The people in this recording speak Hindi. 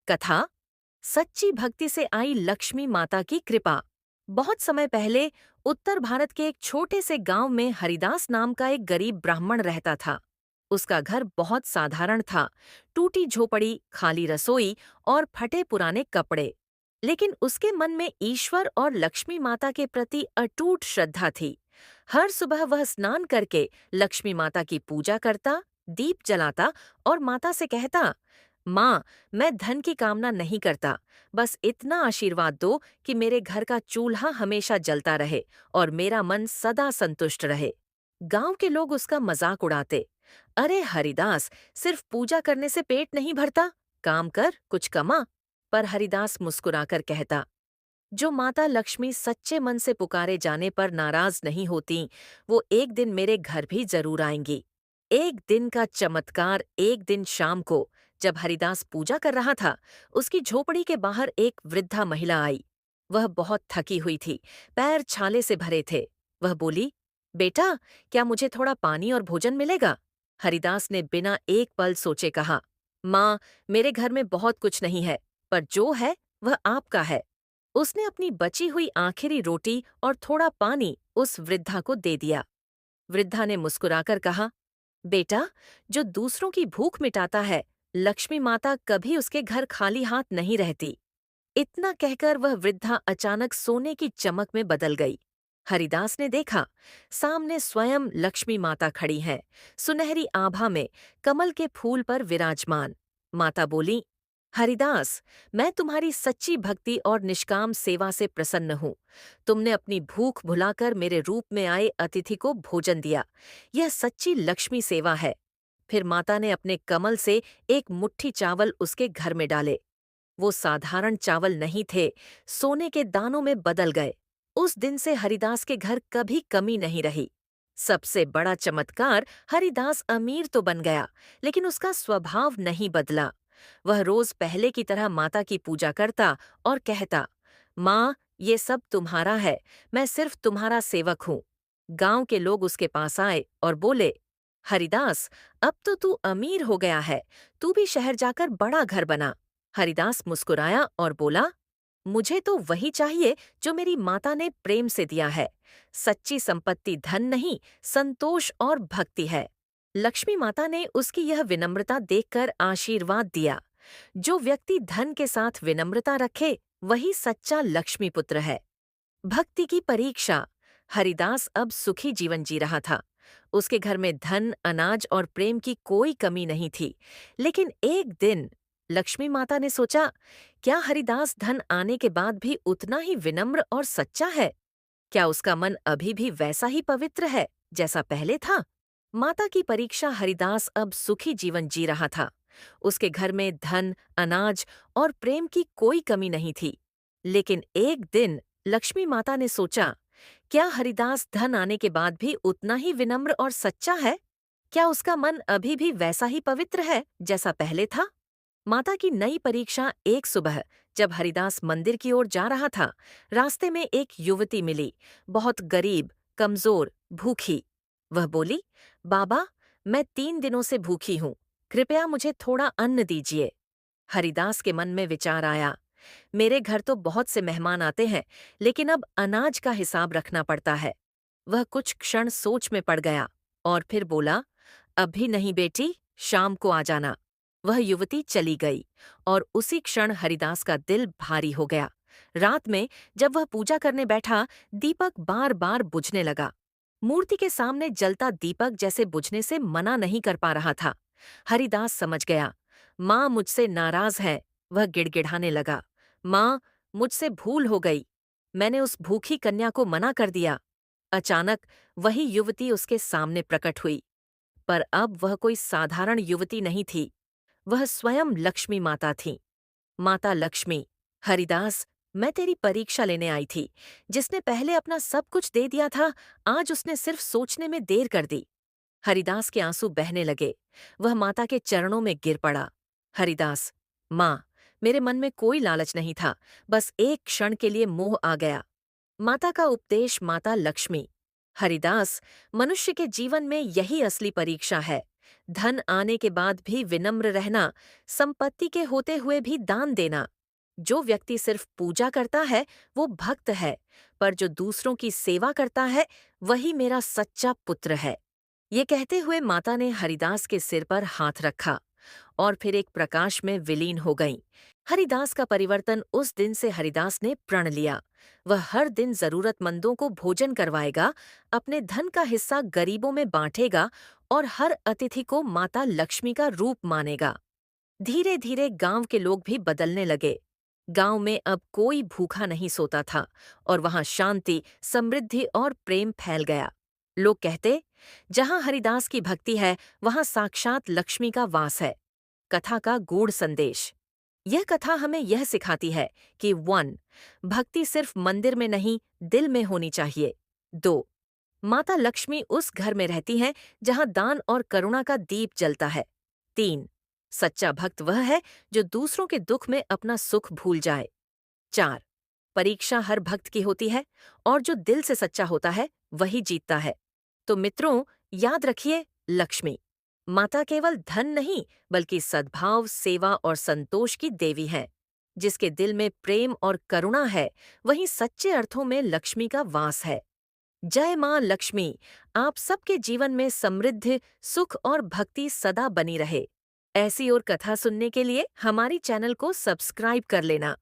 कथा सच्ची भक्ति से आई लक्ष्मी माता की कृपा। बहुत समय पहले उत्तर भारत के एक छोटे से गांव में हरिदास नाम का एक गरीब ब्राह्मण रहता था। उसका घर बहुत साधारण था, टूटी झोपड़ी, खाली रसोई और फटे पुराने कपड़े। लेकिन उसके मन में ईश्वर और लक्ष्मी माता के प्रति अटूट श्रद्धा थी। हर सुबह वह स्नान करके लक्ष्मी माता की पूजा करता, दीप जलाता और माता से कहता, माँ, मैं धन की कामना नहीं करता, बस इतना आशीर्वाद दो कि मेरे घर का चूल्हा हमेशा जलता रहे और मेरा मन सदा संतुष्ट रहे। गांव के लोग उसका मजाक उड़ाते। अरे हरिदास, सिर्फ पूजा करने से पेट नहीं भरता, काम कर, कुछ कमा। पर हरिदास मुस्कुराकर कहता, जो माता लक्ष्मी सच्चे मन से पुकारे जाने पर नाराज नहीं होती, वो एक दिन मेरे घर भी जरूर आएंगी। एक दिन का चमत्कार। एक दिन शाम को जब हरिदास पूजा कर रहा था, उसकी झोपड़ी के बाहर एक वृद्धा महिला आई। वह बहुत थकी हुई थी, पैर छाले से भरे थे। वह बोली, बेटा, क्या मुझे थोड़ा पानी और भोजन मिलेगा? हरिदास ने बिना एक पल सोचे कहा, माँ, मेरे घर में बहुत कुछ नहीं है, पर जो है वह आपका है। उसने अपनी बची हुई आखिरी रोटी और थोड़ा पानी उस वृद्धा को दे दिया। वृद्धा ने मुस्कुराकर कहा, बेटा, जो दूसरों की भूख मिटाता है, लक्ष्मी माता कभी उसके घर खाली हाथ नहीं रहती। इतना कहकर वह वृद्धा अचानक सोने की चमक में बदल गई। हरिदास ने देखा, सामने स्वयं लक्ष्मी माता खड़ी हैं, सुनहरी आभा में, कमल के फूल पर विराजमान। माता बोली, हरिदास, मैं तुम्हारी सच्ची भक्ति और निष्काम सेवा से प्रसन्न हूँ। तुमने अपनी भूख भुलाकर मेरे रूप में आए अतिथि को भोजन दिया। यह सच्ची लक्ष्मी सेवा है। फिर माता ने अपने कमल से एक मुट्ठी चावल उसके घर में डाले। वो साधारण चावल नहीं थे, सोने के दानों में बदल गए। उस दिन से हरिदास के घर कभी कमी नहीं रही। सबसे बड़ा चमत्कार, हरिदास अमीर तो बन गया, लेकिन उसका स्वभाव नहीं बदला। वह रोज पहले की तरह माता की पूजा करता और कहता, माँ, ये सब तुम्हारा है, मैं सिर्फ तुम्हारा सेवक हूँ। गांव के लोग उसके पास आए और बोले, हरिदास, अब तो तू अमीर हो गया है, तू भी शहर जाकर बड़ा घर बना। हरिदास मुस्कुराया और बोला, मुझे तो वही चाहिए जो मेरी माता ने प्रेम से दिया है। सच्ची संपत्ति धन नहीं, संतोष और भक्ति है। लक्ष्मी माता ने उसकी यह विनम्रता देखकर आशीर्वाद दिया। जो व्यक्ति धन के साथ विनम्रता रखे, वही सच्चा लक्ष्मी पुत्र है। भक्ति की परीक्षा। हरिदास अब सुखी जीवन जी रहा था। उसके घर में धन, अनाज और प्रेम की कोई कमी नहीं थी। लेकिन एक दिन लक्ष्मी माता ने सोचा, क्या हरिदास धन आने के बाद भी उतना ही विनम्र और सच्चा है? क्या उसका मन अभी भी वैसा ही पवित्र है जैसा पहले था? माता की परीक्षा। हरिदास अब सुखी जीवन जी रहा था। उसके घर में धन, अनाज और प्रेम की कोई कमी नहीं थी। लेकिन एक दिन लक्ष्मी माता ने सोचा, क्या हरिदास धन आने के बाद भी उतना ही विनम्र और सच्चा है? क्या उसका मन अभी भी वैसा ही पवित्र है जैसा पहले था? माता की नई परीक्षा। एक सुबह जब हरिदास मंदिर की ओर जा रहा था, रास्ते में एक युवती मिली, बहुत गरीब, कमजोर, भूखी। वह बोली, बाबा, मैं 3 दिनों से भूखी हूँ, कृपया मुझे थोड़ा अन्न दीजिए। हरिदास के मन में विचार आया, मेरे घर तो बहुत से मेहमान आते हैं, लेकिन अब अनाज का हिसाब रखना पड़ता है। वह कुछ क्षण सोच में पड़ गया और फिर बोला, अभी नहीं बेटी, शाम को आ जाना। वह युवती चली गई और उसी क्षण हरिदास का दिल भारी हो गया। रात में जब वह पूजा करने बैठा, दीपक बार बार बुझने लगा। मूर्ति के सामने जलता दीपक जैसे बुझने से मना नहीं कर पा रहा था। हरिदास समझ गया, माँ मुझसे नाराज है। वह गिड़गिड़ाने लगा, माँ, मुझसे भूल हो गई, मैंने उस भूखी कन्या को मना कर दिया। अचानक वही युवती उसके सामने प्रकट हुई। पर अब वह कोई साधारण युवती नहीं थी, वह स्वयं लक्ष्मी माता थी। माता लक्ष्मी, हरिदास, मैं तेरी परीक्षा लेने आई थी। जिसने पहले अपना सब कुछ दे दिया था, आज उसने सिर्फ सोचने में देर कर दी। हरिदास के आंसू बहने लगे। वह माता के चरणों में गिर पड़ा। हरिदास, माँ, मेरे मन में कोई लालच नहीं था, बस एक क्षण के लिए मोह आ गया। माता का उपदेश। माता लक्ष्मी, हरिदास, मनुष्य के जीवन में यही असली परीक्षा है। धन आने के बाद भी विनम्र रहना, संपत्ति के होते हुए भी दान देना। जो व्यक्ति सिर्फ पूजा करता है वो भक्त है, पर जो दूसरों की सेवा करता है वही मेरा सच्चा पुत्र है। ये कहते हुए माता ने हरिदास के सिर पर हाथ रखा और फिर एक प्रकाश में विलीन हो गईं। हरिदास का परिवर्तन उस दिन से हरिदास ने प्रण लिया। वह हर दिन जरूरतमंदों को भोजन करवाएगा, अपने धन का हिस्सा गरीबों में बांटेगा और हर अतिथि को माता लक्ष्मी का रूप मानेगा। धीरे धीरे गांव के लोग भी बदलने लगे। गांव में अब कोई भूखा नहीं सोता था और वहां शांति, समृद्धि और प्रेम फैल गया। लोग कहते, जहां हरिदास की भक्ति है वहां साक्षात लक्ष्मी का वास है। कथा का गूढ़ संदेश। यह कथा हमें यह सिखाती है कि 1. भक्ति सिर्फ मंदिर में नहीं, दिल में होनी चाहिए। 2. माता लक्ष्मी उस घर में रहती हैं जहां दान और करुणा का दीप जलता है। 3. सच्चा भक्त वह है जो दूसरों के दुख में अपना सुख भूल जाए। 4. परीक्षा हर भक्त की होती है और जो दिल से सच्चा होता है वही जीतता है। तो मित्रों, याद रखिए, लक्ष्मी माता केवल धन नहीं बल्कि सद्भाव, सेवा और संतोष की देवी है। जिसके दिल में प्रेम और करुणा है वहीं सच्चे अर्थों में लक्ष्मी का वास है। जय मां लक्ष्मी। आप सबके जीवन में समृद्धि, सुख और भक्ति सदा बनी रहे। ऐसी और कथा सुनने के लिए हमारी चैनल को सब्सक्राइब कर लेना।